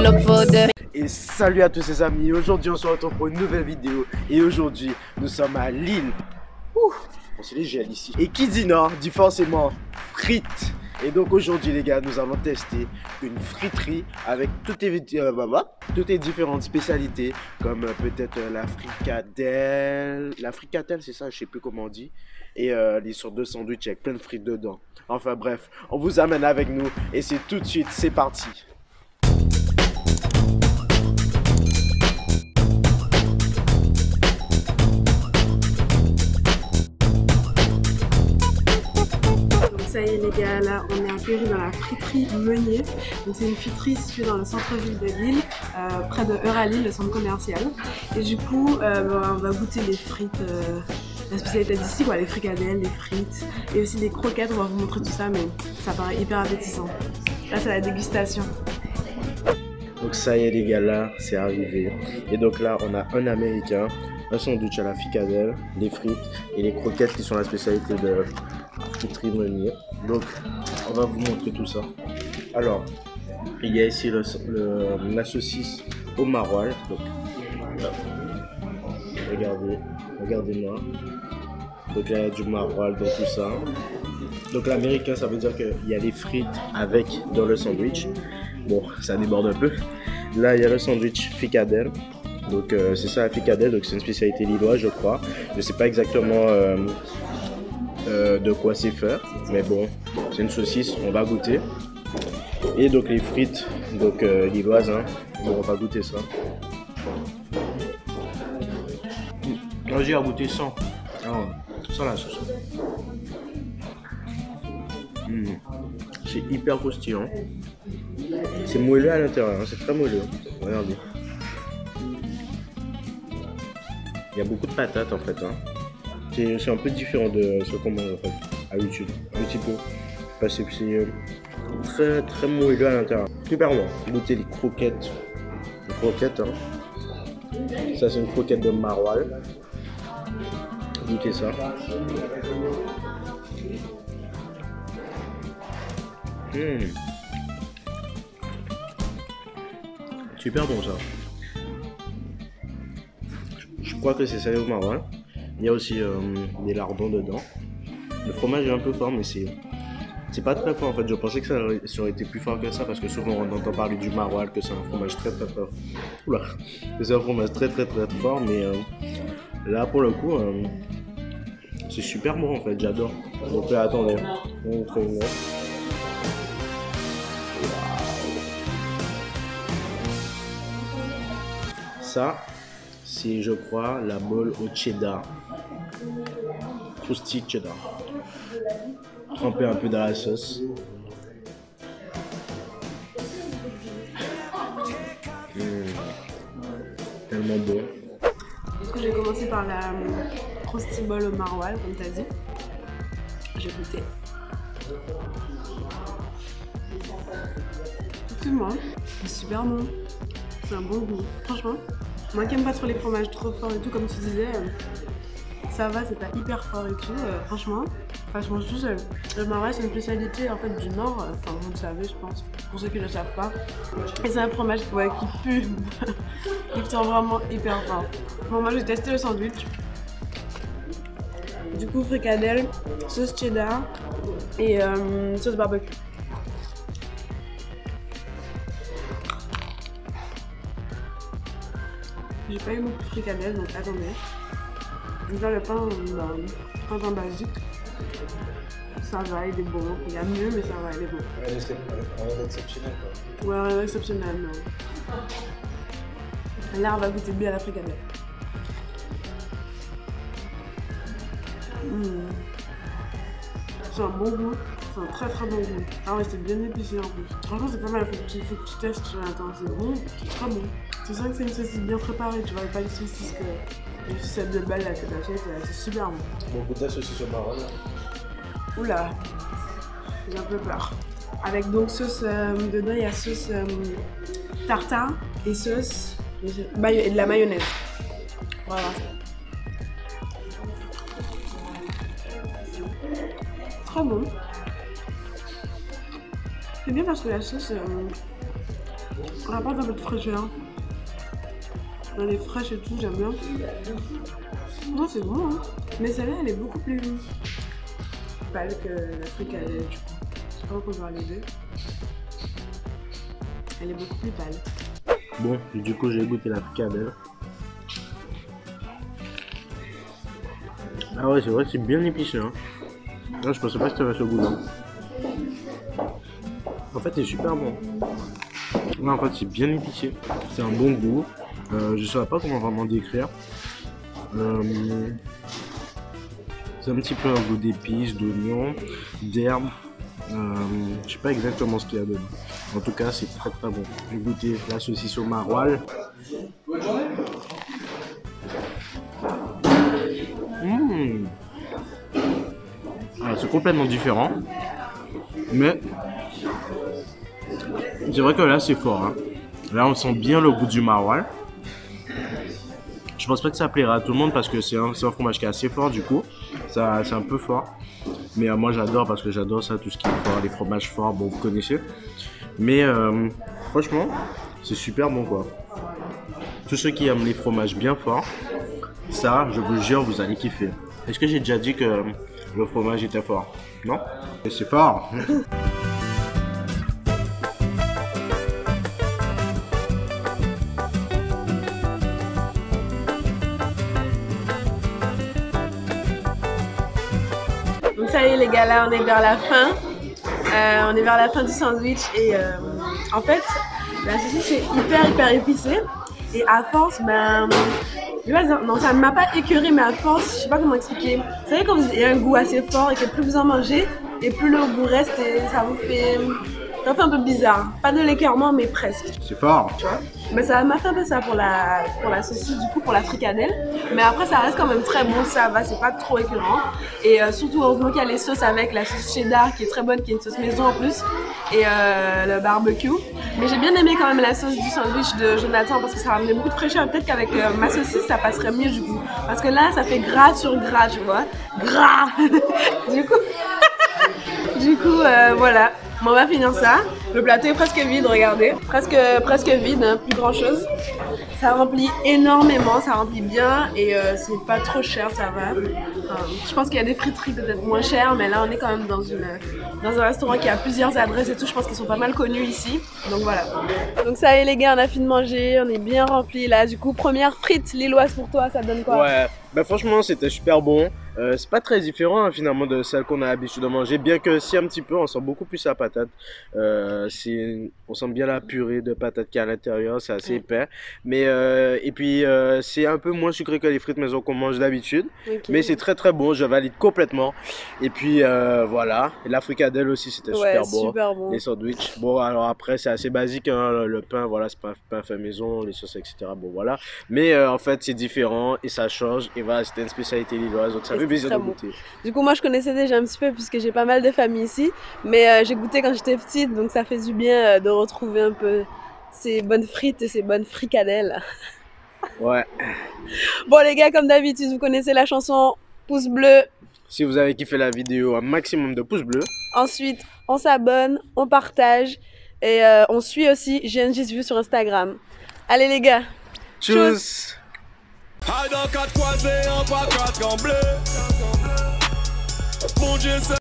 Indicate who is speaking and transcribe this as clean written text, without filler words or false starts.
Speaker 1: look for the.
Speaker 2: Et salut à tous les amis, aujourd'hui on se retrouve pour une nouvelle vidéo. Et aujourd'hui nous sommes à Lille. Ouh, c'est les gels ici. Et qui dit nord dit forcément frites. Et donc aujourd'hui les gars, nous allons tester une friterie avec toutes les différentes spécialités, comme peut-être la fricadelle. La fricadelle, c'est ça, je sais plus comment on dit. Et les sortes de sandwich avec plein de frites dedans. Enfin bref, on vous amène avec nous et c'est tout de suite, c'est parti.
Speaker 3: Ça y est les gars, là on est atterri dans la friterie Meunier. Donc c'est une friterie située dans le centre-ville de Lille, près de Euralille, le centre commercial. Et du coup, on va goûter les frites, la spécialité d'ici, quoi, les fricadelles, les frites et aussi les croquettes. On va vous montrer tout ça, mais ça paraît hyper appétissant. Là c'est la dégustation.
Speaker 2: Donc ça y est les gars, là c'est arrivé. Et donc là on a un américain, un sandwich à la fricadelle, les frites et les croquettes qui sont la spécialité de friterie Meunier. Donc on va vous montrer tout ça. Alors il y a ici la saucisse au maroilles. Donc là, regardez-moi. Donc là il y a du maroilles dans tout ça. Donc l'américain, ça veut dire qu'il y a les frites avec dans le sandwich. Bon, ça déborde un peu. Là il y a le sandwich fricadelle. Donc c'est ça la fricadelle, donc c'est une spécialité lilloise je crois. Je sais pas exactement de quoi c'est fait, mais bon, c'est une saucisse, on va goûter. Et donc les frites, donc lilloises, hein. Bon, on va goûter ça. Là j'ai à goûter sans. Sans la sauce. C'est hyper croustillant. C'est moelleux à l'intérieur, hein. C'est très moelleux. Regardez. Il y a beaucoup de patates en fait. Hein. C'est un peu différent de ce qu'on mange en fait à YouTube. Un petit peu. Parce que c'est très moelleux à l'intérieur. Super bon. Goûtez les croquettes. Les croquettes. Hein. Ça c'est une croquette de maroilles. Goûtez ça. Super bon ça. Je crois que c'est salé au maroilles. Il y a aussi des lardons dedans. Le fromage est un peu fort mais c'est pas très fort en fait. Je pensais que ça aurait été plus fort que ça parce que souvent on entend parler du maroilles que c'est un fromage très fort. Oula, que c'est un fromage très fort mais là pour le coup c'est super bon en fait, j'adore. Donc là attendez, on va montrer une autre. Ça, c'est je crois la bolle au cheddar. Croustille cheddar. Trempé un peu dans la sauce. Tellement bon.
Speaker 3: Du coup, j'ai commencé par la croustille bolle au maroilles, comme tu as dit. J'ai goûté. Effectivement, c'est super bon. C'est un bon goût. Franchement, moi qui aime pas trop les fromages trop forts et tout, comme tu disais, ça va, c'est pas hyper fort et tout. Franchement, je mange tout seul. Le maroilles, c'est une spécialité en fait du Nord. Enfin, vous le savez, je pense, pour ceux qui ne le savent pas. Et c'est un fromage qui pue, qui sent vraiment hyper fort. Bon, moi j'ai testé le sandwich. Du coup, fricadelle, sauce cheddar et sauce barbecue. J'ai pas eu beaucoup de fricadelle, donc attendez. Déjà le pain basique, ça va, il est bon. Il y a mieux, mais ça va, il est bon.
Speaker 2: Rien d'exceptionnel quoi.
Speaker 3: Ouais, rien d'exceptionnel, non. Là, on va goûter bien la fricadelle. C'est un bon goût, c'est un très bon goût. Ah ouais, c'est bien épicé en plus. Franchement, c'est pas mal, faut que tu testes. Attends, c'est bon, c'est très bon. Tu sens que c'est une saucisse bien préparée, tu vois, pas les saucisses que les sucettes de balle là que t'achètes, c'est super bon.
Speaker 2: Bon, goûte la saucisse au maroilles.
Speaker 3: Oula, j'ai un peu peur. Avec donc sauce, dedans il y a sauce tartare et sauce et de la mayonnaise. Voilà. Très bon. C'est bien parce que la sauce, On apporte un peu de fraîcheur. Elle est fraîche et tout, j'aime bien. Non, c'est bon, hein. Mais celle-là, elle est beaucoup plus pâle que la fricadelle, je crois. Je sais pas comment on va l'aider. Elle est beaucoup plus pâle.
Speaker 2: Bon, du coup, j'ai goûté la fricadelle. Ah ouais, c'est vrai que c'est bien épicé. Hein. Là, je pensais pas que ça avait ce goût-là. En fait, c'est super bon. Là, en fait, c'est bien épicé. C'est un bon goût. Je ne saurais pas comment vraiment décrire. C'est un petit peu un goût d'épices, d'oignons, d'herbes. Je sais pas exactement ce qu'il y a dedans. En tout cas, c'est très très bon. J'ai goûté la saucisse au maroilles. C'est complètement différent. Mais c'est vrai que là, c'est fort. Hein. Là, on sent bien le goût du maroilles. Je pense pas que ça plaira à tout le monde parce que c'est un fromage qui est assez fort du coup. C'est un peu fort. Mais moi j'adore parce que j'adore ça, tout ce qui est fort, les fromages forts, bon vous connaissez. Mais franchement, c'est super bon quoi. Tous ceux qui aiment les fromages bien forts, ça je vous jure vous allez kiffer. Est-ce que j'ai déjà dit que le fromage était fort? Non? Et c'est fort.
Speaker 3: Donc ça y est les gars, là on est vers la fin. On est vers la fin du sandwich et en fait la saucisse est hyper épicée et à force non ça ne m'a pas écœuré mais à force je sais pas comment expliquer. Vous savez quand il y a un goût assez fort et que plus vous en mangez et plus le goût reste et ça vous fait un peu bizarre. Pas de l'écœurement mais presque.
Speaker 2: C'est fort.
Speaker 3: Tu vois? Mais ça m'a fait un peu ça pour la saucisse, du coup pour la fricadelle. Mais après ça reste quand même très bon, ça va, c'est pas trop écœurant. Et surtout heureusement qu'il y a les sauces avec la sauce cheddar qui est très bonne, qui est une sauce maison en plus. Et le barbecue. Mais j'ai bien aimé quand même la sauce du sandwich de Jonathan parce que ça ramenait beaucoup de fraîcheur. Peut-être qu'avec ma saucisse ça passerait mieux du coup. Parce que là ça fait gras sur gras, tu vois. Gras. Du coup voilà. Bon, on va finir ça. Le plateau est presque vide, regardez. Presque vide, hein, plus grand chose. Ça remplit énormément, ça remplit bien et c'est pas trop cher, ça va. Je pense qu'il y a des friteries peut-être moins chères, mais là on est quand même dans un restaurant qui a plusieurs adresses et tout. Je pense qu'ils sont pas mal connus ici. Donc voilà. Donc ça y est les gars, on a fini de manger, on est bien remplis là. Du coup, première frite lilloise pour toi, ça donne quoi?
Speaker 2: Ouais, bah franchement c'était super bon. C'est pas très différent hein, finalement de celle qu'on a l'habitude de manger, bien que si un petit peu, on sent beaucoup plus la patate. On sent bien la purée de patate qui est à l'intérieur, c'est assez épais. Mais et puis c'est un peu moins sucré que les frites maison qu'on mange d'habitude. Okay. Mais c'est très très bon, je valide complètement. Et puis voilà, et la fricadelle aussi c'était super bon. Les sandwichs, bon alors après c'est assez basique, hein, le pain, voilà, c'est pas pain fait maison, les sauces etc. Bon voilà. Mais en fait c'est différent et ça change. Et voilà, c'était une spécialité lilloise, donc ça fait plaisir de goûter.
Speaker 3: Du coup moi je connaissais déjà un petit peu puisque j'ai pas mal de famille ici. Mais j'ai goûté quand j'étais petite, donc ça fait du bien de retrouver un peu ces bonnes frites et ces bonnes fricadelles.
Speaker 2: Ouais.
Speaker 3: Bon les gars, comme d'habitude, vous connaissez la chanson, pouce bleu.
Speaker 2: Si vous avez kiffé la vidéo, un maximum de pouces bleus.
Speaker 3: Ensuite, on s'abonne, on partage et on suit aussi GNG's View sur Instagram. Allez les gars.
Speaker 2: Tchuss.
Speaker 1: Dans 4 croisés, en pas 4 en bleu. Mon Dieu,